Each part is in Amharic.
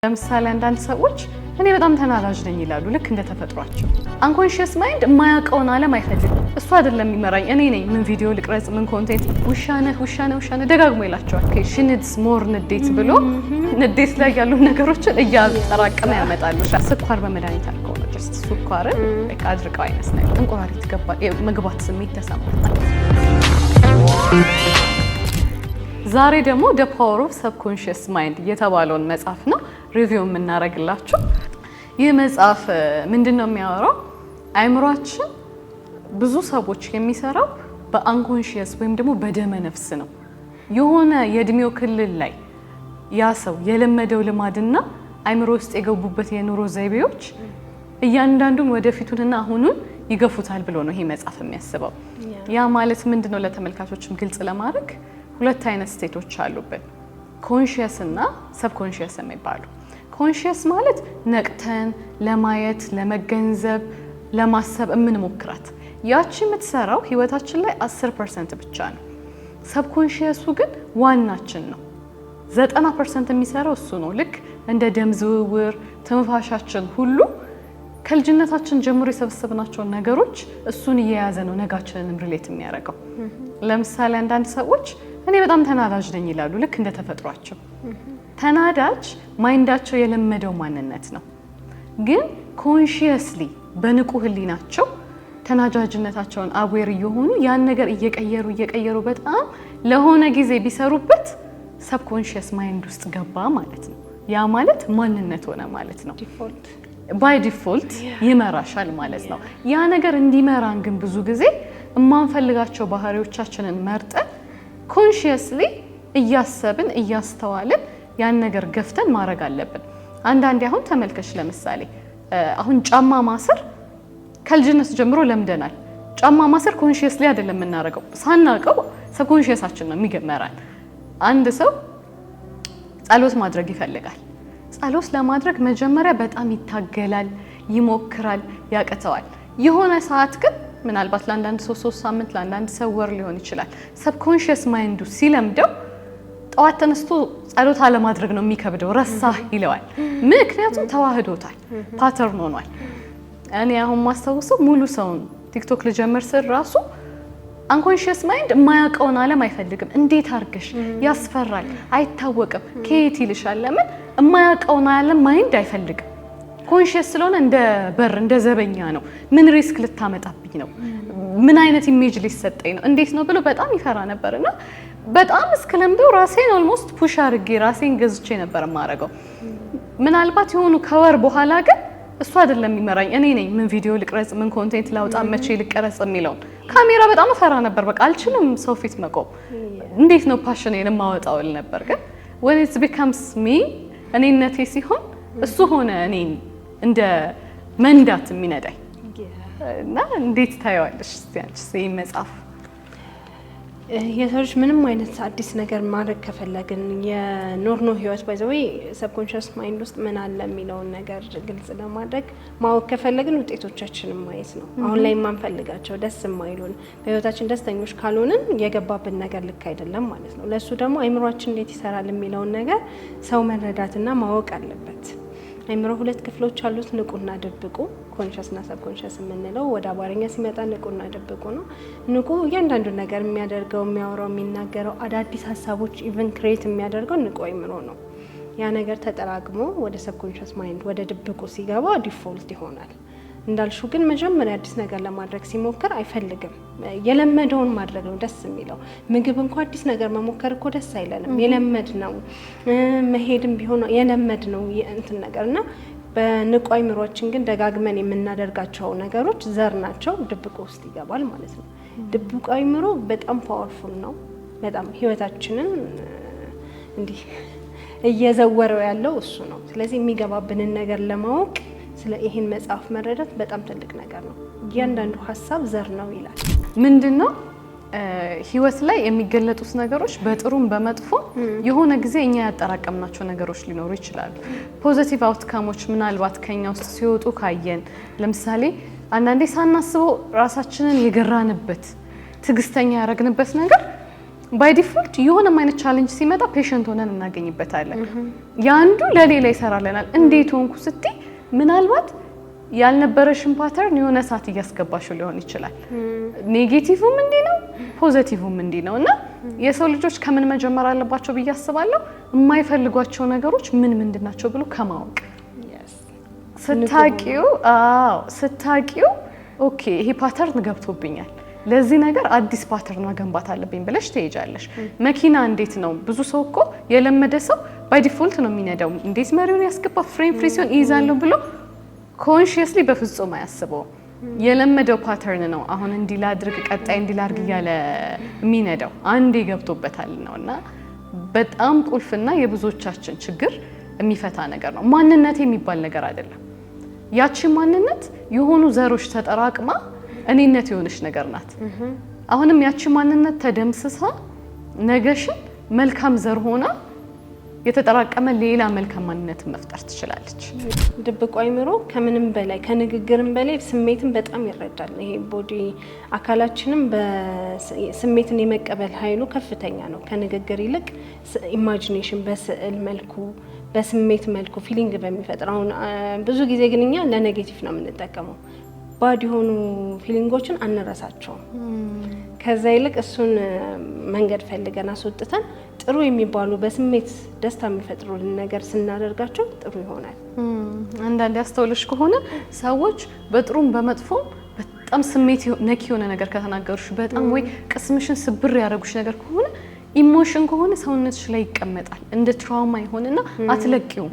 ለምሳሌ አንዳንድ ሰዎች እኔ በጣም ተናዳጅ ነኝ ይላሉ ልክ እንደ ተፈጥሯቸው። አንኮንሺየስ ማይንድ የማያውቀውን ዓለም አይፈልግም። እሱ አይደለም የሚመራኝ እኔ ነኝ። ምን ቪዲዮ ልቅረጽ፣ ምን ኮንቴንት፣ ውሻነህ ደጋግሞ ይላቸዋል። ሽንትስ ሞር ንዴት ብሎ ንዴት ላይ ያሉ ነገሮችን እያጠራቀመ ያመጣሉ። ስኳር በመድኃኒት አልከው ነው ጀስት ስኳርን አድርቀው አይመስልም። እንቁራሪት መግባት ስሜት ተሰማል። ዛሬ ደግሞ the power of subconscious mind የተባለውን መጽሐፍ ነው ሪቪው የምናደርግላችሁ። ይህ መጽሐፍ ምንድነው የሚያወራው? አእምሯችን ብዙ ሰዎች የሚሰራው በአንኮንሺየስ ወይም ደግሞ በደመ ነፍስ ነው። የሆነ የእድሜው ክልል ላይ ያ ሰው የለመደው ልማድና አእምሮ ውስጥ የገቡበት የኑሮ ዘይቤዎች እያንዳንዱን ወደፊቱንና አሁኑን ይገፉታል ብሎ ነው ይሄ መጽሐፍ የሚያስበው። ያ ማለት ምንድነው? ለተመልካቾችም ግልጽ ለማድረግ ሁለት አይነት ስቴቶች አሉብን፣ ኮንሺየስ እና ሰብኮንሺየስ የሚባሉ። ኮንሺየስ ማለት ነቅተን ለማየት፣ ለመገንዘብ፣ ለማሰብ የምንሞክራት ያቺ የምትሰራው ህይወታችን ላይ 10% ብቻ ነው። ሰብኮንሺየሱ ግን ዋናችን ነው። 90% የሚሰራው እሱ ነው። ልክ እንደ ደም ዝውውር፣ ትንፋሻችን ሁሉ ከልጅነታችን ጀምሮ የሰበሰብናቸውን ነገሮች እሱን እየያዘ ነው ነጋችንንም ሪሌት የሚያደርገው። ለምሳሌ አንዳንድ ሰዎች እኔ በጣም ተናዳጅ ነኝ ይላሉ ልክ እንደ ተፈጥሯቸው። ተናዳጅ ማይንዳቸው የለመደው ማንነት ነው። ግን ኮንሺየስሊ በንቁ ህሊናቸው ተናጃጅነታቸውን አዌር እየሆኑ ያን ነገር እየቀየሩ በጣም ለሆነ ጊዜ ቢሰሩበት ሰብኮንሺየስ ማይንድ ውስጥ ገባ ማለት ነው። ያ ማለት ማንነት ሆነ ማለት ነው። ባይ ዲፎልት ይመራሻል ማለት ነው። ያ ነገር እንዲመራን ግን ብዙ ጊዜ የማንፈልጋቸው ባህሪዎቻችንን መርጠን ኮንሺየስሊ እያሰብን እያስተዋልን ያን ነገር ገፍተን ማድረግ አለብን። አንዳንዴ አሁን ተመልከሽ፣ ለምሳሌ አሁን ጫማ ማሰር ከልጅነት ጀምሮ ለምደናል። ጫማ ማሰር ኮንሺየስሊ አይደለም የምናደርገው፣ ሳናውቀው ሰብኮንሺየሳችን ነው የሚገመራል። አንድ ሰው ጸሎት ማድረግ ይፈልጋል። ጸሎት ለማድረግ መጀመሪያ በጣም ይታገላል፣ ይሞክራል፣ ያቅተዋል። የሆነ ሰዓት ግን ምናልባት ለአንዳንድ ሰው 3 ሳምንት ለአንዳንድ ሰው ወር ሊሆን ይችላል። ሰብኮንሺየስ ማይንዱ ሲለምደው ጠዋት ተነስቶ ጸሎት አለማድረግ ነው የሚከብደው፣ ረሳህ ይለዋል። ምክንያቱም ተዋህዶታል፣ ፓተርን ሆኗል። እኔ አሁን ማስታወሰው ሙሉ ሰውን ቲክቶክ ልጀምር ስል ራሱ አንኮንሺየስ ማይንድ የማያውቀውን ዓለም አይፈልግም። እንዴት አድርገሽ ያስፈራል፣ አይታወቅም፣ ከየት ይልሻል። ለምን የማያውቀውን ዓለም ማይንድ አይፈልግም። ኮንሺየስ ስለሆነ እንደ በር እንደ ዘበኛ ነው። ምን ሪስክ ልታመጣብኝ ነው? ምን አይነት ኢሜጅ ሊሰጠኝ ነው? እንዴት ነው ብሎ በጣም ይፈራ ነበርና በጣም እስከለምደው ራሴን ኦልሞስት ፑሽ አድርጌ ራሴን ገዝቼ ነበር የማደርገው። ምናልባት የሆኑ ከወር በኋላ ግን እሱ አይደለም የሚመራኝ እኔ ነኝ። ምን ቪዲዮ ልቅረጽ፣ ምን ኮንቴንት ላውጣ፣ መቼ ልቀረጽ የሚለውን ካሜራ በጣም እፈራ ነበር። በቃ አልችልም ሰው ፊት መቆም። እንዴት ነው ፓሽኔን የማወጣው ል ነበር። ግን when it becomes me እኔነቴ ሲሆን እሱ ሆነ እኔን እንደ መንዳት የሚነዳኝ እና እንዴት ታየዋለሽ? እስቲ አንቺስ ይሄን መጽሐፍ? የሰዎች ምንም አይነት አዲስ ነገር ማድረግ ከፈለግን የኖርኖ ህይወት ባይዘው ሰብኮንሺየስ ማይንድ ውስጥ ምን አለ የሚለውን ነገር ግልጽ ለማድረግ ማወቅ ከፈለግን ውጤቶቻችንን ማየት ነው። አሁን ላይ የማንፈልጋቸው ደስ የማይሉን በህይወታችን ደስተኞች ካልሆንን የገባብን ነገር ልክ አይደለም ማለት ነው። ለሱ ደግሞ አእምሯችን እንዴት ይሰራል የሚለውን ነገር ሰው መረዳትና ማወቅ አለበት። አእምሮ 2 ክፍሎች አሉት፣ ንቁና ድብቁ። ኮንሺየስ እና ሰብኮንሺየስ የምንለው ወደ አማርኛ ሲመጣ ንቁና ድብቁ ነው። ንቁ እያንዳንዱ ነገር የሚያደርገው፣ የሚያወራው፣ የሚናገረው አዳዲስ ሀሳቦች ኢቭን ክሬት የሚያደርገው ንቁ አእምሮ ነው። ያ ነገር ተጠራቅሞ ወደ ሰብኮንሺየስ ማይንድ ወደ ድብቁ ሲገባ ዲፎልት ይሆናል። እንዳልሹ ግን መጀመሪያ አዲስ ነገር ለማድረግ ሲሞክር አይፈልግም። የለመደውን ማድረግ ነው ደስ የሚለው። ምግብ እንኳን አዲስ ነገር መሞከር እኮ ደስ አይለንም። የለመድ ነው መሄድም ቢሆን የለመድ ነው እንትን ነገርና በንቁ አእምሮአችን ግን ደጋግመን የምናደርጋቸው ነገሮች ዘር ናቸው፣ ድብቁ ውስጥ ይገባል ማለት ነው። ድብቁ አእምሮ በጣም ፓወርፉል ነው። በጣም ህይወታችንን እንዲህ እየዘወረው ያለው እሱ ነው። ስለዚህ የሚገባብንን ነገር ለማወቅ ስለ ይሄን መጽሐፍ መረዳት በጣም ትልቅ ነገር ነው። እያንዳንዱ ሀሳብ ዘር ነው ይላል። ምንድነው ህይወት ላይ የሚገለጡት ነገሮች በጥሩም በመጥፎ የሆነ ጊዜ እኛ ያጠራቀምናቸው ነገሮች ሊኖሩ ይችላሉ። ፖዚቲቭ አውትካሞች ምናልባት ከኛ ውስጥ ሲወጡ ካየን፣ ለምሳሌ አንዳንዴ ሳናስበው ራሳችንን የገራንበት ትግስተኛ ያረግንበት ነገር ባይ ዲፎልት የሆነ አይነት ቻሌንጅ ሲመጣ ፔሸንት ሆነን እናገኝበታለን። ያንዱ ለሌላ ይሰራልናል። እንዴት ሆንኩ ስትይ ምናልባት ያልነበረሽን ፓተርን የሆነ ሰዓት እያስገባሽው ሊሆን ይችላል። ኔጌቲቭም እንዲህ ነው፣ ፖዚቲቭም እንዲህ ነው እና የሰው ልጆች ከምን መጀመር አለባቸው ብዬ አስባለሁ? የማይፈልጓቸው ነገሮች ምን ምንድናቸው ብሎ ከማወቅ ስታቂው ኦኬ ይሄ ፓተርን ገብቶብኛል፣ ለዚህ ነገር አዲስ ፓተርን መገንባት አለብኝ ብለሽ ትሄጃለሽ። መኪና እንዴት ነው? ብዙ ሰው እኮ የለመደ ሰው ባይ ዲፎልት ነው የሚነዳው። እንዴት መሪውን ያስገባ ፍሬም ፍሪ ሲሆን ይይዛለሁ ብሎ ኮንሺየስሊ በፍጹም አያስበው። የለመደው ፓተርን ነው አሁን እንዲህ ላድርግ ቀጣይ እንዲህ ላድርግ እያለ የሚነዳው አንዴ ገብቶበታል ነውና በጣም ቁልፍና የብዙዎቻችን ችግር የሚፈታ ነገር ነው። ማንነት የሚባል ነገር አይደለም። ያቺ ማንነት የሆኑ ዘሮች ተጠራቅማ እኔነት የሆነች ነገር ናት። አሁንም ያቺ ማንነት ተደምስሳ ነገሽን መልካም ዘር ሆና የተጠራቀመ ሌላ መልካም ማንነት መፍጠር ትችላለች። ድብቁ አእምሮ ከምንም በላይ ከንግግርም በላይ ስሜትን በጣም ይረዳል። ይሄ ቦዲ አካላችንም በስሜትን የመቀበል ኃይሉ ከፍተኛ ነው። ከንግግር ይልቅ ኢማጂኔሽን በስዕል መልኩ በስሜት መልኩ ፊሊንግ በሚፈጥር አሁን ብዙ ጊዜ ግን እኛ ለኔጌቲቭ ነው የምንጠቀመው። ባድ የሆኑ ፊሊንጎችን አንረሳቸውም። ከዛ ይልቅ እሱን መንገድ ፈልገን አስወጥተን ጥሩ የሚባሉ በስሜት ደስታ የሚፈጥሩልን ነገር ስናደርጋቸው ጥሩ ይሆናል። አንዳንድ ያስተውልሽ ከሆነ ሰዎች በጥሩም በመጥፎም በጣም ስሜት ነክ የሆነ ነገር ከተናገሩሽ በጣም ወይ ቅስምሽን ስብር ያደረጉሽ ነገር ከሆነ ኢሞሽን ከሆነ ሰውነትሽ ላይ ይቀመጣል እንደ ትራውማ ይሆንና አትለቂውም።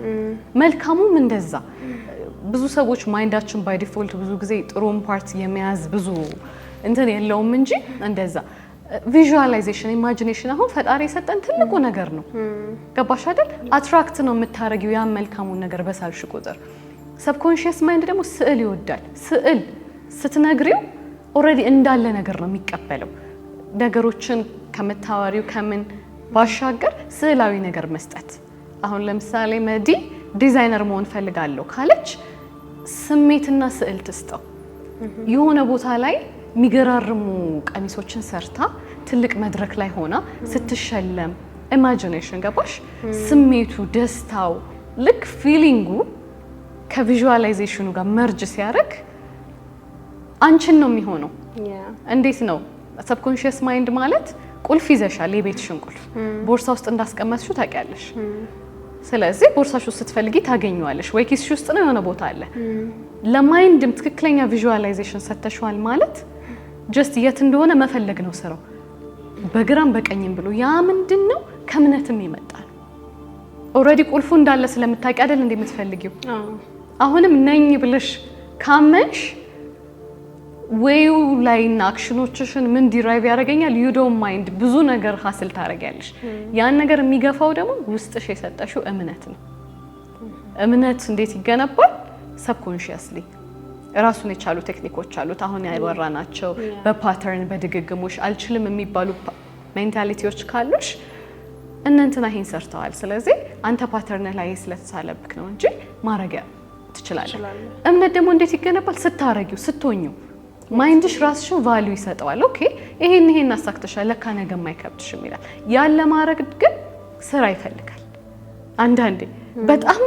መልካሙም እንደዛ። ብዙ ሰዎች ማይንዳችን ባይ ዲፎልት ብዙ ጊዜ ጥሩም ፓርት የመያዝ ብዙ እንትን የለውም እንጂ እንደዛ ቪዥዋላይዜሽን ኢማጂኔሽን አሁን ፈጣሪ የሰጠን ትልቁ ነገር ነው። ገባሽ አይደል? አትራክት ነው የምታረጊው ያን መልካሙን ነገር በሳልሽ ቁጥር። ሰብኮንሺየስ ማይንድ ደግሞ ስዕል ይወዳል። ስዕል ስትነግሪው ኦልሬዲ እንዳለ ነገር ነው የሚቀበለው። ነገሮችን ከምታወሪው ከምን ባሻገር ስዕላዊ ነገር መስጠት። አሁን ለምሳሌ መዲ ዲዛይነር መሆን ፈልጋለሁ ካለች ስሜትና ስዕል ትስጠው። የሆነ ቦታ ላይ የሚገራርሙ ቀሚሶችን ሰርታ ትልቅ መድረክ ላይ ሆና ስትሸለም ኢማጂኔሽን ገባሽ? ስሜቱ፣ ደስታው ልክ ፊሊንጉ ከቪዥዋላይዜሽኑ ጋር መርጅ ሲያደርግ አንቺን ነው የሚሆነው። እንዴት ነው? ሰብኮንሺየስ ማይንድ ማለት ቁልፍ ይዘሻል። የቤትሽን ቁልፍ ቦርሳ ውስጥ እንዳስቀመጥሽው ታውቂያለሽ። ስለዚህ ቦርሳሽ ውስጥ ስትፈልጊ ታገኘዋለሽ፣ ወይ ኪስሽ ውስጥ ነው የሆነ ቦታ አለ። ለማይንድም ትክክለኛ ቪዥዋላይዜሽን ሰተሽዋል ማለት ጀስት የት እንደሆነ መፈለግ ነው ስራው፣ በግራም በቀኝም ብሎ። ያ ምንድነው? ከእምነትም ይመጣል። ኦልሬዲ ቁልፉ እንዳለ ስለምታውቂ አይደል እንደምትፈልጊው። አሁንም ነኝ ብለሽ ካመንሽ ወይው ላይና አክሽኖችሽን ምን ዲራይቭ ያደርገኛል ዩ ዶንት ማይንድ ብዙ ነገር ሀስል ታደርጊያለሽ። ያን ነገር የሚገፋው ደግሞ ውስጥሽ የሰጠሽው እምነት ነው። እምነት እንዴት ይገነባል? ሰብኮንሺየስሊ ራሱን የቻሉ ቴክኒኮች አሉት። አሁን ያወራናቸው በፓተርን በድግግሞሽ አልችልም የሚባሉ ሜንታሊቲዎች ካሉሽ እንትና ይሄን ሰርተዋል። ስለዚህ አንተ ፓተርን ላይ ስለተሳለብክ ነው እንጂ ማረጊያ ትችላለህ። እምነት ደግሞ እንዴት ይገነባል? ስታረጊው ስትሆኚው ማይንድሽ ራስሽን ቫልዩ ይሰጠዋል። ኦኬ ይሄን አሳክተሻል፣ ለካ ነገ የማይከብድሽም ይላል። ያን ለማድረግ ግን ስራ ይፈልጋል። አንዳንዴ በጣም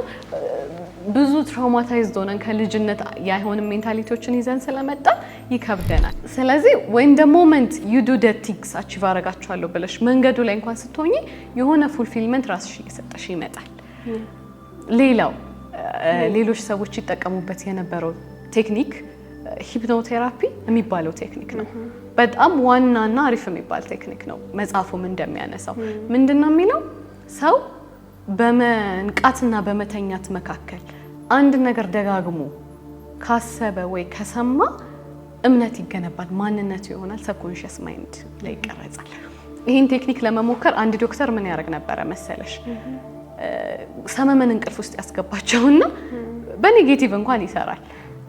ብዙ ትራውማታይዝድ ሆነን ከልጅነት ያይሆን ሜንታሊቲዎችን ይዘን ስለመጣ ይከብደናል። ስለዚህ when the moment you do the things achieve አረጋቸዋለሁ ብለሽ መንገዱ ላይ እንኳን ስትሆኚ የሆነ ፉልፊልመንት ራስሽ እየሰጠሽ ይመጣል። ሌላው ሌሎች ሰዎች ይጠቀሙበት የነበረው ቴክኒክ ሂፕኖቴራፒ የሚባለው ቴክኒክ ነው። በጣም ዋናና አሪፍ የሚባል ቴክኒክ ነው። መጽሐፉም እንደሚያነሳው ምንድነው የሚለው ሰው በመንቃትና በመተኛት መካከል አንድ ነገር ደጋግሞ ካሰበ ወይ ከሰማ እምነት ይገነባል፣ ማንነቱ ይሆናል፣ ሰብኮንሺየስ ማይንድ ላይ ይቀረጻል። ይህን ቴክኒክ ለመሞከር አንድ ዶክተር ምን ያደርግ ነበረ መሰለሽ? ሰመመን እንቅልፍ ውስጥ ያስገባቸውና በኔጌቲቭ እንኳን ይሰራል።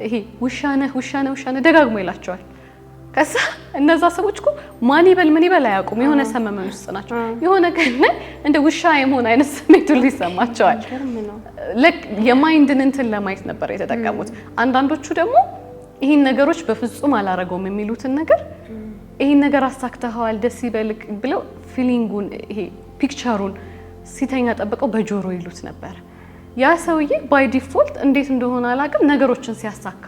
ይሄ ውሻነህ ደጋግሞ ይላቸዋል። ከዛ እነዛ ሰዎች እኮ ማን ይበል ምን ይበል አያውቁም። የሆነ ሰመመን ውስጥ ናቸው። የሆነ ቀን እንደ ውሻ የመሆን አይነት ስሜት ሊሰማቸዋል። የማይንድን እንትን ለማየት ነበር የተጠቀሙት። አንዳንዶቹ ደግሞ ይህን ነገሮች በፍጹም አላረገውም የሚሉትን ነገር ይሄን ነገር አሳክተኸዋል ደስ ይበልክ ብለው ፊሊንጉን ይሄ ፒክቸሩን ሲተኛ ጠብቀው በጆሮ ይሉት ነበር። ያ ሰውዬ ባይ ዲፎልት እንዴት እንደሆነ አላውቅም ነገሮችን ሲያሳካ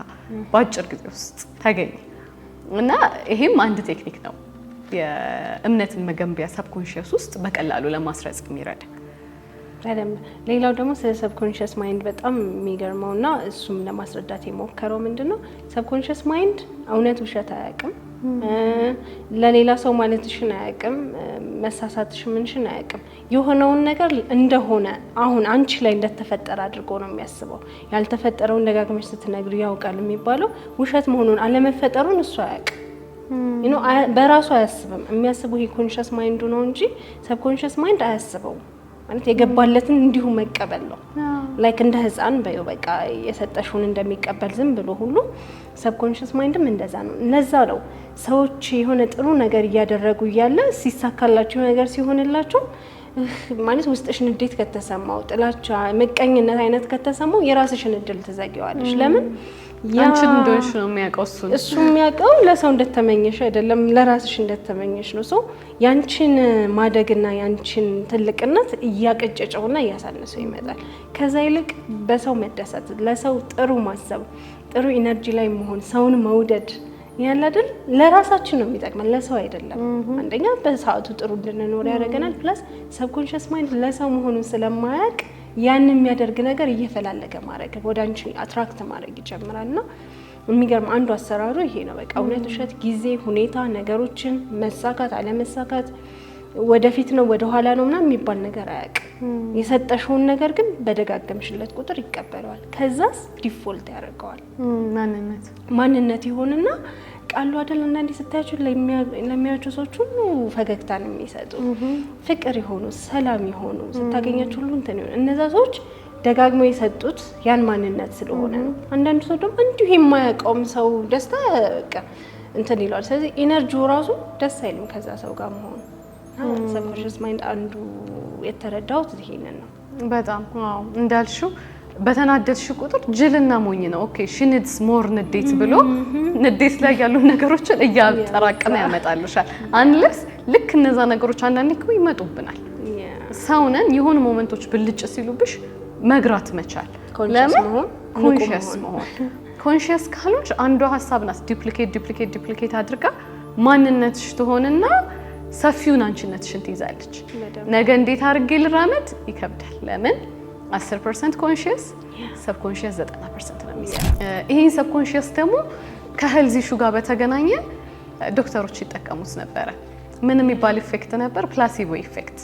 በአጭር ጊዜ ውስጥ ተገኘ እና ይሄም አንድ ቴክኒክ ነው የእምነትን መገንቢያ ሰብኮንሺየስ ውስጥ በቀላሉ ለማስረጽ የሚረዳ። ሌላው ደግሞ ስለ ሰብኮንሺየስ ማይንድ በጣም የሚገርመውና እሱም ለማስረዳት የሞከረው ምንድነው ሰብኮንሺየስ ማይንድ እውነት ውሸት አያውቅም። ለሌላ ሰው ማለትሽን አያውቅም። መሳሳትሽ ምንሽን አያውቅም። የሆነውን ነገር እንደሆነ አሁን አንቺ ላይ እንደተፈጠረ አድርጎ ነው የሚያስበው። ያልተፈጠረውን ደጋግመሽ ስትነግሪ ያውቃል የሚባለው ውሸት መሆኑን አለመፈጠሩን እሱ አያውቅም። በራሱ አያስብም። የሚያስበው ይሄ ኮንሺየስ ማይንዱ ነው እንጂ ሰብኮንሺየስ ማይንድ አያስበው። ማለት የገባለትን እንዲሁ መቀበል ነው። ላይክ እንደ ህፃን በቃ የሰጠሽውን እንደሚቀበል ዝም ብሎ ሁሉ ሰብኮንሺየስ ማይንድም እንደዛ ነው። ለዛ ነው ሰዎች የሆነ ጥሩ ነገር እያደረጉ እያለ ሲሳካላቸው ነገር ሲሆንላቸው ማለት ውስጥሽን እንዴት ከተሰማው ጥላቻ፣ ምቀኝነት አይነት ከተሰማው የራስሽን እድል ትዘጊዋለሽ። ለምን ያንቺን እንደሆነሽ ነው የሚያውቀው እሱ የሚያውቀው ለሰው እንደተመኘሽ አይደለም ለራስሽ እንደተመኘሽ ነው። ሰው ያንቺን ማደግና ያንቺን ትልቅነት እያቀጨጨውና እያሳነሰው ይመጣል። ከዛ ይልቅ በሰው መደሰት፣ ለሰው ጥሩ ማሰብ፣ ጥሩ ኢነርጂ ላይ መሆን፣ ሰውን መውደድ ያለ አይደል ለራሳችን ነው የሚጠቅመን ለሰው አይደለም። አንደኛ በሰዓቱ ጥሩ እንድንኖር ያደርገናል። ፕላስ ሰብኮንሺየስ ማይንድ ለሰው መሆኑን ስለማያውቅ ያን የሚያደርግ ነገር እየፈላለገ ማድረግ ወደ አንቺ አትራክት ማድረግ ይጀምራልና የሚገርም አንዱ አሰራሩ ይሄ ነው። በቃ እውነት ውሸት፣ ጊዜ፣ ሁኔታ፣ ነገሮችን መሳካት አለመሳካት፣ ወደፊት ነው ወደ ኋላ ነው ምናምን የሚባል ነገር አያውቅም። የሰጠሽውን ነገር ግን በደጋገምሽለት ቁጥር ይቀበለዋል። ከዛስ ዲፎልት ያደርገዋል። ማንነት ይሆንና ቃሉ አይደል አንዳንዴ ስታያችሁ ለሚያዩት ሰዎች ሁሉ ፈገግታን የሚሰጡ ፍቅር ይሆኑ ሰላም ይሆኑ ስታገኛችሁ ሁሉ እንትን ይሆኑ እነዛ ሰዎች ደጋግመው የሰጡት ያን ማንነት ስለሆነ ነው። አንዳንዱ ሰው ደግሞ እንዲሁ የማያውቀውም ሰው ደስታ በቃ እንትን ይላል። ስለዚህ ኢነርጂው ራሱ ደስ አይልም ከዛ ሰው ጋር መሆኑ። ሰብኮንሺየስ ማይንድ አንዱ የተረዳሁት ይሄንን ነው። በጣም አዎ እንዳልሽው በተናደድሽ ቁጥር ጅልና ሞኝ ነው። ኦኬ ሺ ኒድስ ሞር ንዴት ብሎ ንዴት ላይ ያሉ ነገሮችን እያጠራቀመ ያመጣልሻል። አንለስ ልክ እነዛ ነገሮች አንዳንዴ እኮ ይመጡብናል። ሰውነን የሆኑ ሞመንቶች ብልጭ ሲሉብሽ መግራት መቻል። ለምን ኮንሺየስ መሆን ኮንሺየስ ካልሆንሽ አንዷ ሀሳብ ናት ዲፕሊኬት አድርጋ ማንነትሽ ትሆንና ሰፊውን አንቺነትሽን ትይዛለች። ነገ እንዴት አድርጌ ልራመድ ይከብዳል። ለምን 10% ኮንሺየስ ሰብኮንሺየስ 90% ነው የሚሰራው። ይሄን ሰብኮንሺየስ ደግሞ ከሄልዚ ኢሹ ጋር በተገናኘ ዶክተሮች ይጠቀሙት ነበረ። ምን የሚባል ኢፌክት ነበር? ፕላሲቦ ኢፌክት።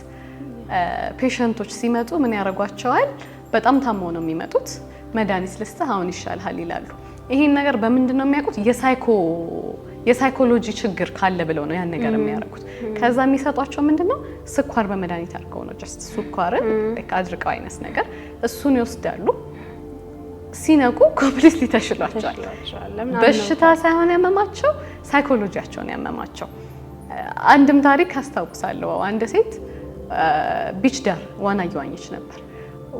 ፔሸንቶች ሲመጡ ምን ያደርጓቸዋል? በጣም ታመው ነው የሚመጡት። መድኃኒት ልስጥህ አሁን ይሻልሃል ይላሉ። ይሄን ነገር በምንድን ነው የሚያውቁት? የሳይኮሎጂ ችግር ካለ ብለው ነው ያን ነገር የሚያደርጉት። ከዛ የሚሰጧቸው ምንድነው? ስኳር በመድኃኒት አድርገው ነው ጀስት ስኳርን አድርቀው አይነት ነገር እሱን ይወስዳሉ። ሲነቁ ኮምፕሊትሊ ተሽሏቸዋል። በሽታ ሳይሆን ያመማቸው ሳይኮሎጂያቸውን ያመማቸው። አንድም ታሪክ አስታውሳለሁ። አንድ ሴት ቢች ዳር ዋና እየዋኘች ነበር።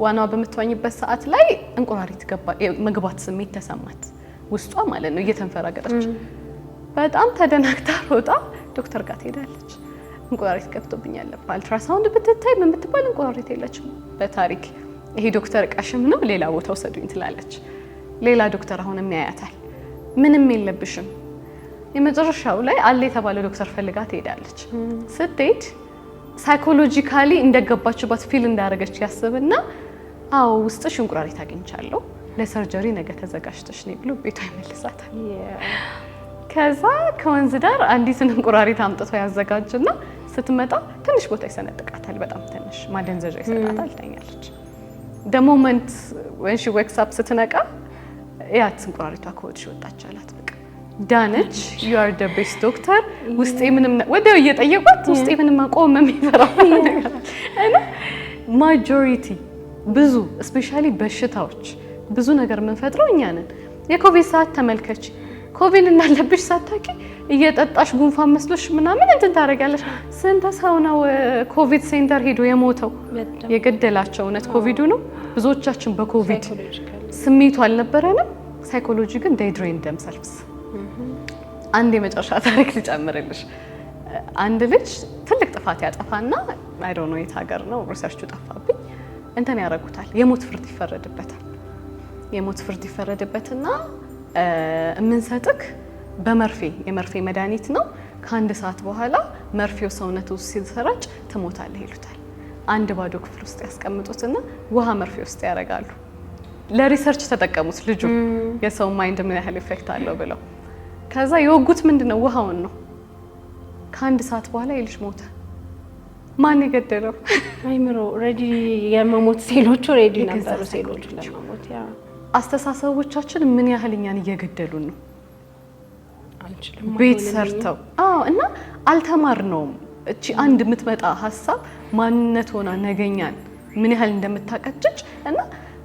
ዋናዋ በምትዋኝበት ሰዓት ላይ እንቁራሪት መግባት ስሜት ተሰማት፣ ውስጧ ማለት ነው እየተንፈራገጠች። በጣም ተደናግታ ሮጣ ዶክተር ጋር ትሄዳለች። እንቁራሪት ገብቶብኛል፣ አልትራሳውንድ ብትታይ ምን ብትባል እንቁራሪት የለችም። በታሪክ ይሄ ዶክተር ቀሽም ነው ሌላ ቦታ ወሰዱኝ ትላለች። ሌላ ዶክተር አሁንም ያያታል፣ ምንም የለብሽም። የመጨረሻው ላይ አለ የተባለ ዶክተር ፈልጋ ትሄዳለች። ስትሄድ ሳይኮሎጂካሊ እንደገባችበት ፊል እንዳደረገች ያስብና አዎ ውስጥሽ እንቁራሪት አግኝቻለሁ፣ ለሰርጀሪ ነገ ተዘጋጅተሽ ነይ ብሎ ቤቷ ይመልሳታል። ከዛ ከወንዝ ዳር አንዲትን እንቁራሪት አምጥቶ ያዘጋጅና ስትመጣ ትንሽ ቦታ ይሰነጥቃታል። በጣም ትንሽ ማደንዘዣ ይሰጣታል። ትተኛለች። the moment when she wakes up ስትነቃ ያት እንቁራሪቷ ከወድሽ ወጣች አላት። በቃ ዳነች። you are the best doctor። ውስጤ ምንም ወዲያው እየጠየቋት ውስጤ ምንም ማቆም የሚፈራው ነገር እና ማጆሪቲ ብዙ ስፔሻሊ በሽታዎች ብዙ ነገር የምንፈጥረው እኛ ነን። የኮቪድ ሰዓት ተመልከች። ኮቪድ እንዳለብሽ ሳታቂ እየጠጣሽ ጉንፋን መስሎሽ ምናምን እንትን ታደርጊያለሽ። ስንት ሰው ነው ኮቪድ ሴንተር ሄዶ የሞተው የገደላቸው? እውነት ኮቪዱ ነው? ብዙዎቻችን በኮቪድ ስሜቱ አልነበረንም። ሳይኮሎጂ ግን they drained themselves። አንድ የመጨረሻ ታሪክ ልጨምርልሽ። አንድ ልጅ ትልቅ ጥፋት ያጠፋና አይ ዶንት ኖ የት ሀገር ነው ሪሰርቹ ጠፋብኝ፣ እንትን ያደርጉታል፣ የሞት ፍርድ ይፈረድበታል። የሞት ፍርድ ይፈረድበትና የምንሰጥክ የመርፌ መድኃኒት ነው። ከአንድ ሰዓት በኋላ መርፌው ሰውነት ውስጥ ሲሰራጭ ትሞታለህ ይሉታል። አንድ ባዶ ክፍል ውስጥ ያስቀምጡትና ውሃ መርፌ ውስጥ ያደርጋሉ። ለሪሰርች ተጠቀሙት ልጁ የሰው ማይንድ ምን ያህል ኢፌክት አለው ብለው። ከዛ የወጉት ምንድነው ውሃውን ነው። ከአንድ ሰዓት በኋላ የልጅ ሞተ። ማን የገደለው? አይምሮ ሬዲ የመሞት ሴሎቹ ሬዲ ነበሩ ሴሎቹ ለመሞት። ያ አስተሳሰቦቻችን ምን ያህል እኛን እየገደሉን ነው። ቤት ሰርተው እና አልተማርነውም። እቺ አንድ የምትመጣ ሀሳብ ማንነት ሆና ነገኛን ምን ያህል እንደምታቀጭጭ እና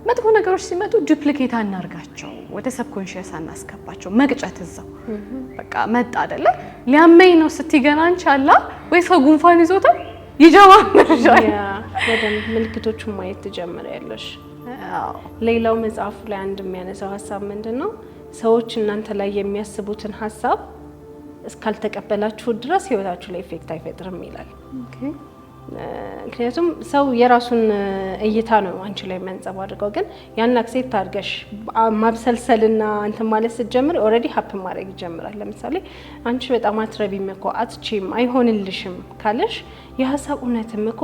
መጥፎ ነገሮች ሲመጡ ዱፕሊኬት አናርጋቸው፣ ወደ ሰብኮንሺየስ አናስገባቸው። መቅጨት እዛው በቃ መጣ አይደለ ሊያመኝ ነው ስትገና አንቺ አላ ወይ ሰው ጉንፋን ይዞታል ይጀማምርሻል። በደንብ ምልክቶቹን ማየት ትጀምሪያለሽ። ሌላው መጽሐፉ ላይ አንድ የሚያነሳው ሀሳብ ምንድነው? ሰዎች እናንተ ላይ የሚያስቡትን ሀሳብ እስካልተቀበላችሁ ድረስ ህይወታችሁ ላይ ኢፌክት አይፈጥርም ይላል። ምክንያቱም ሰው የራሱን እይታ ነው አንቺ ላይ መንጸባርቀው፣ ግን ያን አክሴፕት አድርገሽ ማብሰልሰልና እንትን ማለት ስትጀምር ኦልሬዲ ሀፕን ማድረግ ይጀምራል። ለምሳሌ አንቺ በጣም አትረቢም እኮ አትችይም፣ አይሆንልሽም ካለሽ የሀሳብ እውነትም እኮ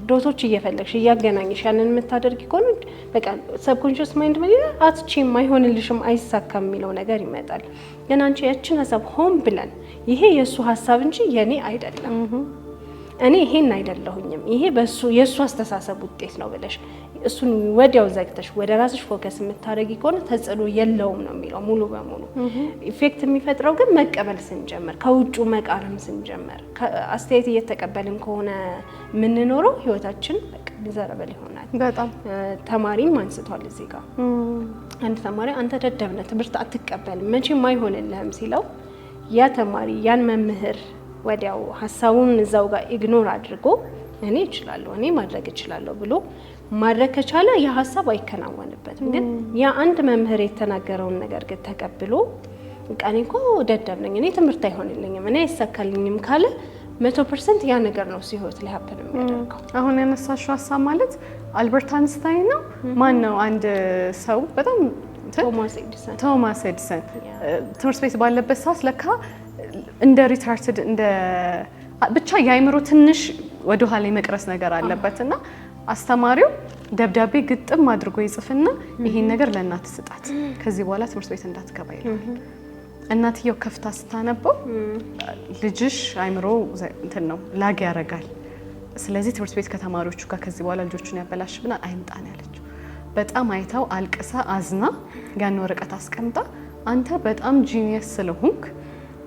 ዶቶች እየፈለግሽ እያገናኝሽ ያንን የምታደርጊ ከሆነ በቃ ሰብኮንሺየስ ማይንድ ማለት አትችይም፣ አይሆንልሽም፣ አይሳካም የሚለው ነገር ይመጣል። ግን አንቺ ያችን ሀሳብ ሆን ብለን ይሄ የእሱ ሀሳብ እንጂ የኔ አይደለም፣ እኔ ይሄን አይደለሁኝም፣ ይሄ የእሱ አስተሳሰብ ውጤት ነው ብለሽ እሱን ወዲያው ዘግተሽ ወደ ራስሽ ፎከስ የምታደርጊ ከሆነ ተጽዕኖ የለውም ነው የሚለው ሙሉ በሙሉ። ኢፌክት የሚፈጥረው ግን መቀበል ስንጀምር፣ ከውጩ መቃረም ስንጀምር፣ አስተያየት እየተቀበልን ከሆነ የምንኖረው ህይወታችን በቃ ሚዘረበል ይሆናል። በጣም ተማሪም አንስቷል እዚህ ጋር አንድ ተማሪ አንተ ደደብ ነህ ትምህርት አትቀበልም መቼም አይሆንልህም ሲለው ያ ተማሪ ያን መምህር ወዲያው ሀሳቡን እዛው ጋር ኢግኖር አድርጎ እኔ እችላለሁ እኔ ማድረግ እችላለሁ ብሎ ማድረግ ከቻለ ያ ሀሳብ አይከናወንበትም። ግን ያ አንድ መምህር የተናገረውን ነገር ግን ተቀብሎ እኔ እኮ ደደብ ነኝ እኔ ትምህርት አይሆንልኝም እኔ አይሳካልኝም ካለ 100% ያ ነገር ነው ሲሆት ላይ ሀፕን የሚያደርገው። አሁን ያነሳሽው ሀሳብ ማለት አልበርት አንስታይን ነው ማን ነው? አንድ ሰው በጣም ቶማስ ኤዲሰን ትምህርት ቤት ባለበት ሰዓት ለካ እንደ ሪታርትድ እንደ ብቻ የአይምሮ ትንሽ ወደ ኋላ የመቅረስ ነገር አለበትና አስተማሪው ደብዳቤ ግጥም አድርጎ ይጽፍና ይሄን ነገር ለእናት ስጣት ከዚህ በኋላ ትምህርት ቤት እንዳትገባ ይላል። እናትየው ከፍታ ስታነበው ልጅሽ አይምሮ እንትን ነው ላግ ያረጋል፣ ስለዚህ ትምህርት ቤት ከተማሪዎቹ ጋር ከዚህ በኋላ ልጆቹን ያበላሽብና አይምጣን ያለችው። በጣም አይታው አልቅሳ አዝና ያን ወረቀት አስቀምጣ አንተ በጣም ጂኒየስ ስለሆንክ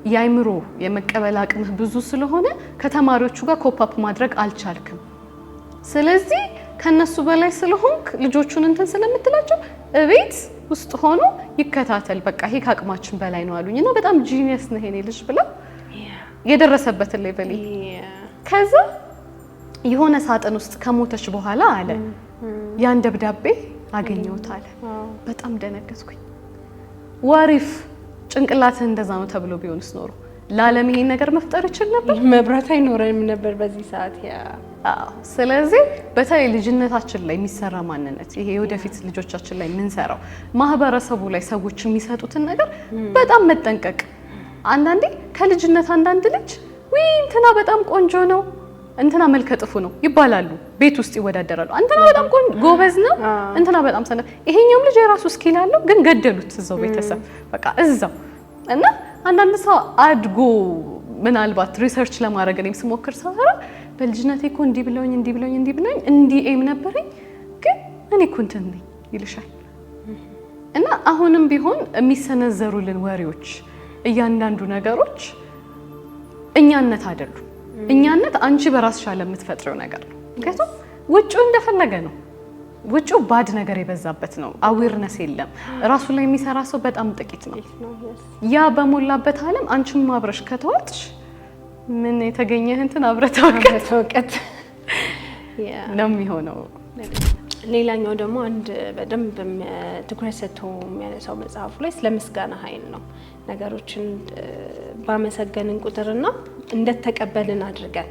የአይምሮ የመቀበል አቅምህ ብዙ ስለሆነ ከተማሪዎቹ ጋር ኮፓፕ ማድረግ አልቻልክም፣ ስለዚህ ከነሱ በላይ ስለሆንክ ልጆቹን እንትን ስለምትላቸው እቤት ውስጥ ሆኖ ይከታተል፣ በቃ ይሄ ከአቅማችን በላይ ነው አሉኝና በጣም ጂኒየስ ነህ የኔ ልጅ ብለው የደረሰበትን ሌቭል ከዛ የሆነ ሳጥን ውስጥ ከሞተች በኋላ አለ ያን ደብዳቤ አገኘሁት አለ። በጣም ደነገጥኩኝ። ዋሪፍ ጭንቅላትህ እንደዛ ነው ተብሎ ቢሆንስ ኖሮ ለዓለም ይሄን ነገር መፍጠር ይችል ነበር? መብራት አይኖርም ነበር በዚህ ሰዓት። ስለዚህ በተለይ ልጅነታችን ላይ የሚሰራ ማንነት ይሄ ወደፊት ልጆቻችን ላይ የምንሰራው ማህበረሰቡ ላይ ሰዎች የሚሰጡትን ነገር በጣም መጠንቀቅ። አንዳንዴ ከልጅነት አንዳንድ ልጅ ወይ እንትና በጣም ቆንጆ ነው እንትና መልከ ጥፉ ነው ይባላሉ፣ ቤት ውስጥ ይወዳደራሉ። እንትና በጣም ጎበዝ ነው እንትና በጣም ሰነፍ። ይሄኛውም ልጅ የራሱ ስኪል አለው ግን ገደሉት እዛው ቤተሰብ በቃ እዛው። እና አንዳንድ ሰው አድጎ ምናልባት ሪሰርች ለማድረግ እኔም ስሞክር ሰራ በልጅነቴ እኮ እንዲህ ብለውኝ እንዲህ ኤም ነበረኝ ግን እኔ እኮ እንትን ነኝ ይልሻል። እና አሁንም ቢሆን የሚሰነዘሩልን ወሬዎች እያንዳንዱ ነገሮች እኛነት አይደሉም። እኛነት አንቺ በራስሽ አለ የምትፈጥረው ነገር ነው። ምክንያቱም ውጪው እንደፈለገ ነው። ውጪው ባድ ነገር የበዛበት ነው። አዌርነስ የለም። ራሱ ላይ የሚሰራ ሰው በጣም ጥቂት ነው። ያ በሞላበት ዓለም አንቺም አብረሽ ከተዋጥሽ ምን የተገኘህ እንትን አብረታውቀት ነው የሚሆነው። ሌላኛው ደግሞ አንድ በደንብ ትኩረት ሰጥቶ የሚያነሳው መጽሐፉ ላይ ስለ ምስጋና ኃይል ነው። ነገሮችን ባመሰገንን ቁጥርና እንደተቀበልን አድርገን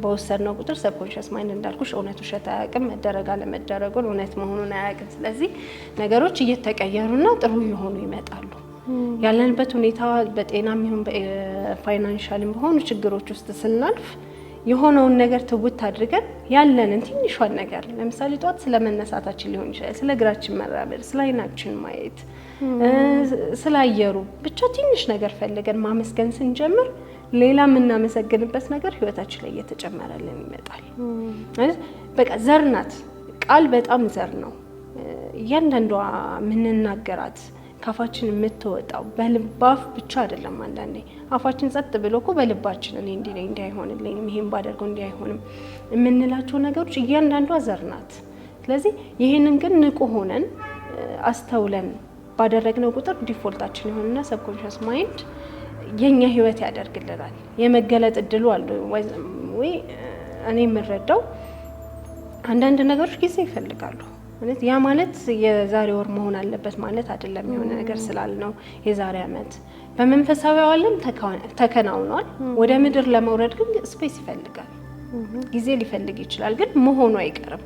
በወሰድነው ቁጥር ሰብኮንሽስ ማይንድ እንዳልኩሽ እውነት ውሸት አያውቅም፣ መደረግ አለመደረጉን እውነት መሆኑን አያውቅም። ስለዚህ ነገሮች እየተቀየሩና ጥሩ እየሆኑ ይመጣሉ። ያለንበት ሁኔታ በጤናም ይሁን በፋይናንሻልም በሆኑ ችግሮች ውስጥ ስናልፍ የሆነውን ነገር ትውት አድርገን ያለንን ትንሿን ነገር ለምሳሌ ጧት ስለመነሳታችን ሊሆን ይችላል፣ ስለ እግራችን መራመድ፣ ስለ አይናችን ማየት፣ ስለ አየሩ ብቻ ትንሽ ነገር ፈልገን ማመስገን ስንጀምር ሌላ የምናመሰግንበት ነገር ህይወታችን ላይ እየተጨመረልን ይመጣል። በቃ ዘር ናት። ቃል በጣም ዘር ነው። እያንዳንዷ የምንናገራት ካፋችን የምትወጣው በልባፍ ብቻ አይደለም። አንዳንዴ አፋችን ጸጥ ብሎ እኮ በልባችን እኔ እንዲህ አይሆንልኝም፣ ይሄን ባደርገው እንዲህ አይሆንም የምንላቸው ነገሮች እያንዳንዷ ዘር ናት። ስለዚህ ይሄንን ግን ንቁ ሆነን አስተውለን ባደረግነው ቁጥር ዲፎልታችን ይሆንና ሰብኮንሽስ ማይንድ የኛ ህይወት ያደርግልናል። የመገለጥ እድሉ አለ ወይ? እኔ የምረዳው አንዳንድ ነገሮች ጊዜ ይፈልጋሉ። ማለት ያ ማለት የዛሬ ወር መሆን አለበት ማለት አይደለም። የሆነ ነገር ስላልነው የዛሬ አመት በመንፈሳዊ ዓለም ተከናውኗል። ወደ ምድር ለመውረድ ግን ስፔስ ይፈልጋል። ጊዜ ሊፈልግ ይችላል፣ ግን መሆኑ አይቀርም።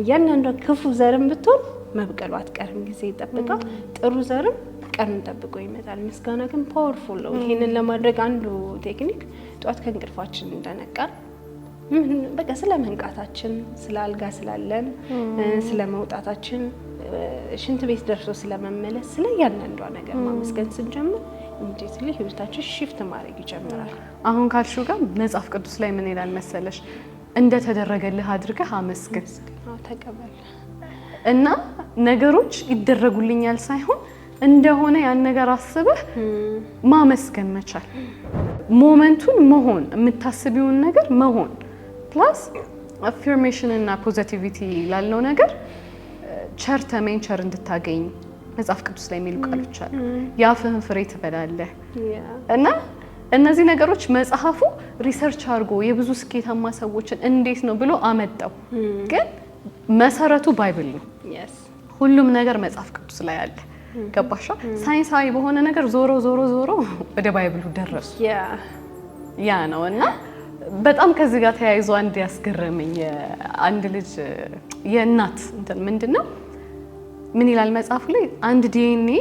እያንዳንዷ ክፉ ዘርም ብትሆን መብቀሉ አትቀርም። ጊዜ ይጠብቃል። ጥሩ ዘርም ቀኑን ጠብቆ ይመጣል። ምስጋና ግን ፓወርፉል ነው። ይሄንን ለማድረግ አንዱ ቴክኒክ ጧት ከእንቅልፋችን እንደነቃን በቃ ስለ መንቃታችን፣ ስለ አልጋ ስላለን፣ ስለ መውጣታችን፣ ሽንት ቤት ደርሶ ስለመመለስ፣ ስለ ያንዳንዷ ነገር ማመስገን ስንጀምር እንዴት ህይወታችን ሽፍት ማድረግ ይጀምራል። አሁን ካልሽው ጋር መጽሐፍ ቅዱስ ላይ ምን ይላል መሰለሽ? እንደተደረገልህ አድርገህ አመስግን፣ ተቀበል እና ነገሮች ይደረጉልኛል ሳይሆን እንደሆነ ያን ነገር አስበህ ማመስገን መቻል። ሞመንቱን መሆን፣ የምታስቢውን ነገር መሆን ፕላስ አፊርሜሽን እና ፖዚቲቪቲ ላልነው ነገር ቸር ተመኝ ቸር እንድታገኝ መጽሐፍ ቅዱስ ላይ የሚሉ ቃሎች አሉ። የአፍህን ፍሬ ትበላለህ እና እነዚህ ነገሮች መጽሐፉ ሪሰርች አድርጎ የብዙ ስኬታማ ሰዎችን እንዴት ነው ብሎ አመጣው። ግን መሰረቱ ባይብል ነው። ሁሉም ነገር መጽሐፍ ቅዱስ ላይ አለ። ገባሻ? ሳይንሳዊ በሆነ ነገር ዞሮ ወደ ባይብሉ ደረሱ። ያ ነው እና በጣም ከዚህ ጋር ተያይዞ አንድ ያስገረመኝ አንድ ልጅ የእናት እንትን ምንድነው ምን ይላል መጽሐፉ ላይ? አንድ ዲኤንኤ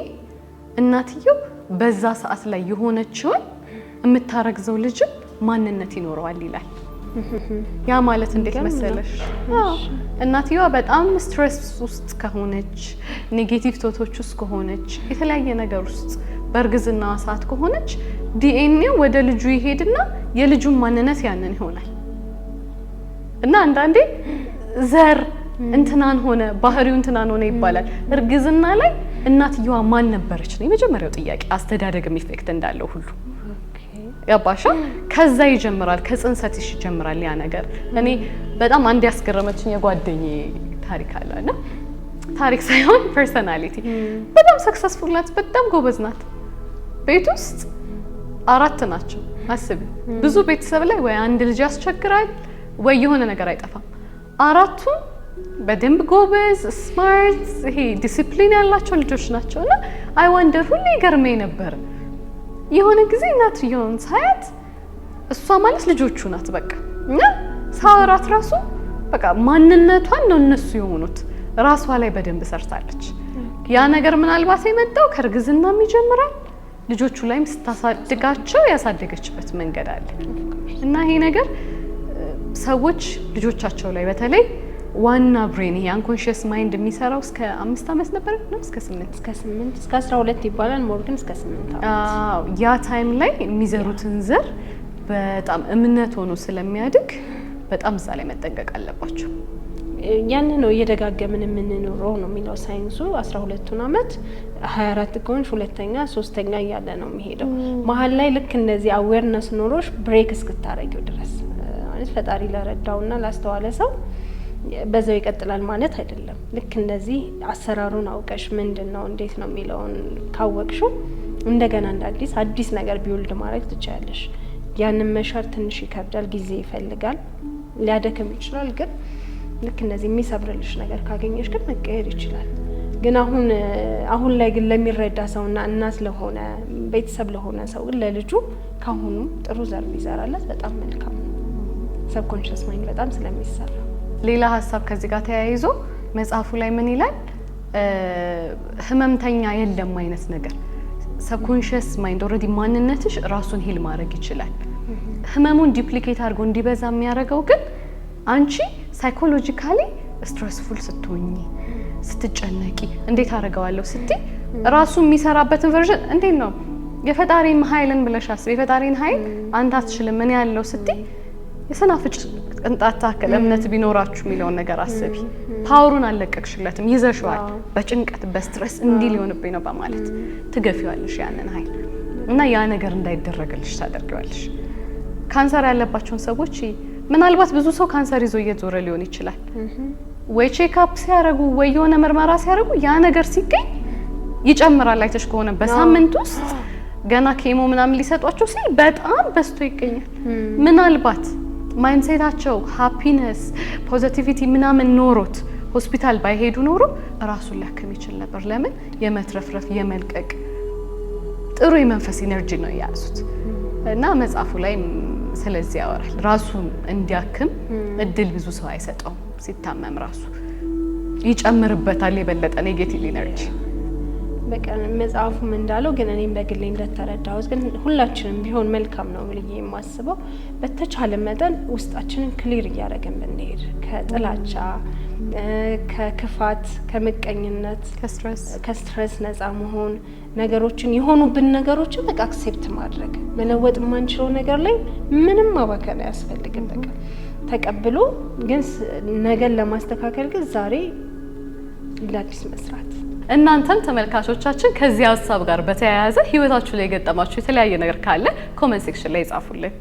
እናትየው በዛ ሰዓት ላይ የሆነችውን የምታረግዘው ልጅ ማንነት ይኖረዋል ይላል። ያ ማለት እንዴት መሰለሽ? እናትየዋ በጣም ስትሬስ ውስጥ ከሆነች፣ ኔጌቲቭ ቶቶች ውስጥ ከሆነች፣ የተለያየ ነገር ውስጥ በእርግዝና ሰዓት ከሆነች ዲኤንኤ ወደ ልጁ ይሄድና የልጁን ማንነት ያንን ይሆናል። እና አንዳንዴ ዘር እንትናን ሆነ ባህሪው እንትናን ሆነ ይባላል። እርግዝና ላይ እናትየዋ ማን ነበረች ነው የመጀመሪያው ጥያቄ። አስተዳደግም ኢፌክት እንዳለው ሁሉ ያባሻ ከዛ ይጀምራል። ከጽንሰትሽ ይጀምራል ያ ነገር። እኔ በጣም አንድ ያስገረመችኝ የጓደኛዬ ታሪክ አለና ታሪክ ሳይሆን ፐርሰናሊቲ በጣም ሰክሰስፉል ናት፣ በጣም ጎበዝ ናት። ቤት ውስጥ 4 ናቸው። አስቢ፣ ብዙ ቤተሰብ ላይ ወይ አንድ ልጅ ያስቸግራል ወይ የሆነ ነገር አይጠፋም። 4ቱም በደንብ ጎበዝ ስማርት፣ ይሄ ዲሲፕሊን ያላቸው ልጆች ናቸውና አይ ዋንደር ሁሌ ገርመኝ ነበር። የሆነ ጊዜ እናትየውን ሳያት እሷ ማለት ልጆቹ ናት በቃ። እና ሳወራት ራሱ በቃ ማንነቷን ነው እነሱ የሆኑት። ራሷ ላይ በደንብ ሰርታለች። ያ ነገር ምናልባት የመጣው ከእርግዝናም ይጀምራል። ልጆቹ ላይም ስታሳድጋቸው ያሳደገችበት መንገድ አለ እና ይሄ ነገር ሰዎች ልጆቻቸው ላይ በተለይ ዋና ብሬን ይሄ አንኮንሺየስ ማይንድ የሚሰራው እስከ 5 ዓመት ነበር ነው እስከ 8 እስከ 12 ይባላል። ሞርግን እስከ 8 ዓመት ያ ታይም ላይ የሚዘሩትን ዘር በጣም እምነት ሆኖ ስለሚያድግ በጣም እዛ ላይ መጠንቀቅ አለባቸው። ያን ነው እየደጋገምን የምንኖረው ነው የሚለው ሳይንሱ። 12ቱን ዓመት 24 ከሆንሽ ሁለተኛ ሶስተኛ እያለ ነው የሚሄደው። መሀል ላይ ልክ እንደዚህ አዌርነስ ኖሮሽ ብሬክ እስክታረጊው ድረስ ማለት ፈጣሪ ለረዳውና ላስተዋለ ሰው በዛው ይቀጥላል ማለት አይደለም። ልክ እንደዚህ አሰራሩን አውቀሽ ምንድነው እንዴት ነው የሚለውን ካወቅሽው እንደገና እንደ አዲስ ነገር ቢውልድ ማድረግ ትችያለሽ። ያንን መሻር ትንሽ ይከብዳል፣ ጊዜ ይፈልጋል፣ ሊያደክም ይችላል። ግን ልክ እንደዚህ የሚሰብርልሽ ነገር ካገኘሽ ግን መቀየር ይችላል። ግን አሁን ላይ ግን ለሚረዳ ሰውና እናት ለሆነ ቤተሰብ ለሆነ ሰው ግን ለልጁ ካሁኑ ጥሩ ዘር ቢዘራለት በጣም መልካም ነው። ሰብኮንሽስ ማይንድ በጣም ስለሚሰራ ሌላ ሀሳብ ከዚህ ጋር ተያይዞ መጽሐፉ ላይ ምን ይላል? ህመምተኛ የለም አይነት ነገር። ሰብኮንሽስ ማይንድ ኦልሬዲ ማንነትሽ ራሱን ሂል ማድረግ ይችላል። ህመሙን ዲፕሊኬት አድርጎ እንዲበዛ የሚያደርገው ግን አንቺ ሳይኮሎጂካሊ ስትሬስፉል ስትሆኚ ስትጨነቂ እንዴት አደርገዋለሁ ስትይ ራሱ የሚሰራበትን ቨርዥን እንዴት ነው የፈጣሪን ኃይልን ብለሽ አስቢ። የፈጣሪን ኃይል አንተ አትችልም ምን ያለው ስትይ የሰናፍጭ ቅንጣት ታክል እምነት ቢኖራችሁ የሚለውን ነገር አስቢ። ፓወሩን አለቀቅሽለትም፣ ይዘሽዋል። በጭንቀት በስትሬስ እንዲህ ሊሆንብኝ ነው በማለት ትገፊዋለሽ ያንን ኃይል እና ያ ነገር እንዳይደረግልሽ ታደርጊዋለሽ። ካንሰር ያለባቸውን ሰዎች ምናልባት ብዙ ሰው ካንሰር ይዞ እየዞረ ሊሆን ይችላል። ወይ ቼክአፕ ሲያረጉ ወይ የሆነ ምርመራ ሲያረጉ ያ ነገር ሲገኝ ይጨምራል። አይተሽ ከሆነ በሳምንት ውስጥ ገና ኬሞ ምናምን ሊሰጧቸው ሲል በጣም በዝቶ ይገኛል። ምናልባት ማይንድሴታቸው ሃፒነስ ፖዚቲቪቲ ምናምን ኖሮት ሆስፒታል ባይሄዱ ኖሮ ራሱን ሊያክም ይችል ነበር። ለምን የመትረፍረፍ የመልቀቅ ጥሩ የመንፈስ ኢነርጂ ነው የያዙት እና መጽሐፉ ላይ ስለዚህ ያወራል። ራሱን እንዲያክም እድል ብዙ ሰው አይሰጠውም። ሲታመም ራሱ ይጨምርበታል የበለጠ ኔጌቲቭ ኢነርጂ። በቃ መጽሐፉም እንዳለው ግን እኔም በግሌ እንደተረዳሁት ግን ሁላችንም ቢሆን መልካም ነው ብዬ የማስበው በተቻለ መጠን ውስጣችንን ክሊር እያደረግን ብንሄድ ከጥላቻ፣ ከክፋት፣ ከምቀኝነት፣ ከስትረስ ነፃ መሆን ነገሮችን የሆኑብን ነገሮችን በቃ አክሴፕት ማድረግ መለወጥ የማንችለው ነገር ላይ ምንም ማባከን አያስፈልግም። በቃ ተቀብሎ ግን ነገን ለማስተካከል ግን ዛሬ ለአዲስ መስራት። እናንተም ተመልካቾቻችን ከዚህ ሀሳብ ጋር በተያያዘ ህይወታችሁ ላይ የገጠማችሁ የተለያየ ነገር ካለ ኮሜንት ሴክሽን ላይ ጻፉልን።